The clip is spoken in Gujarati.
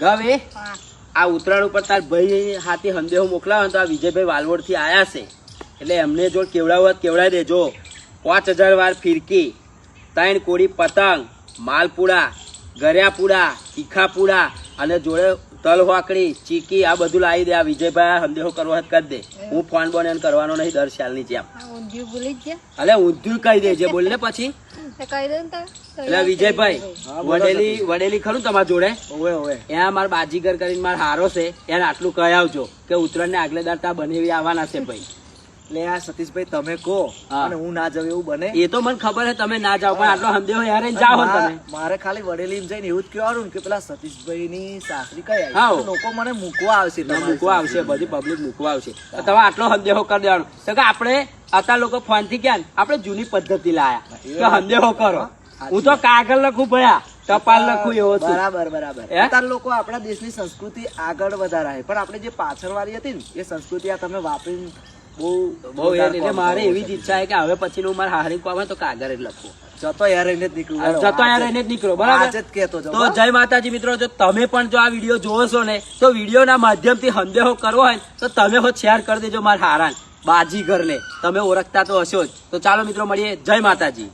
ગવે આ ઉત્તરાયણ ઉપર તાર ભાઈ હાથી સંદેહો મોકલાવે તો આ વિજયભાઈ વાલવોડ થી આયા છે એટલે એમને જો કેવડાવી દેજો 5000 વાર ફિરકી 3 કોડી પતંગ માલપુડા ગરિયાપુડા તીખાપુડા અને જોડે તલ હોકડી ચીકી આ બધું લાવી દે. આ વિજયભાઈ સંદેહો કરવો કરી દે. હું ફોન બોન એને કરવાનો નહીં દર સાલ ની જેમ. અલે ઊંધિયું કહી દેજે બોલ ને પછી. એટલે વિજયભાઈ વડેલી ખરું તમારા જોડે? ત્યાં મારા બાજીગર કરીને મારા હારો છે એને આટલું કહી આવજો કે ઉત્તરાયણ ને આગલે દાડતા બનેવી આવવાના છે ભાઈ. એટલે આ સતીશભાઈ તમે કહો અને હું ના જાવ એવું બને? એ તો મને ખબર છે તમે ના જાઓ પણ આટલો સંદેહો યાર જાઓ તમે. મારે ખાલી વડેલી જઈને એવું જ કહેવાનું કે પેલા સતીશભાઈ ની સાસરી કઈ આવી લોકો મને મૂકવા આવશે. બધી પબ્લિક મૂકવા આવશે તો તમે આટલો સંદેહો કરી દેવાનો. તો કે આપણે અત્યારે લોકો ફોન થી ક્યાં આપણે જૂની પદ્ધતિ લાયા કે સંદેહો કરો. હું તો કાગળ લખું ભયા ટપાલ લખું એવો છું. બરાબર અત્યારે લોકો આપણા દેશની સંસ્કૃતિ આગળ વધારાય પણ આપણે જે પાછળ વાળી હતી ને એ સંસ્કૃતિ આ તમે વાપરીને બહુ એટલે મારે એવી જ ઈચ્છા છે કે હવે પછી હું મારે હારી આવે તો કાગળ જ લખું. જતો યાર એને જ નીકળો. બરાબર. તો જય માતાજી મિત્રો, જો તમે પણ જો આ વિડીયો જોવો છો ને તો વિડીયો ના માધ્યમથી સંદેહો કરવો હોય તો તમે શેર કરી દેજો મારા હારાન બાજીગર ને. તમે ઓળખતા તો હશો જ. તો ચાલો મિત્રો મળીએ. જય માતાજી.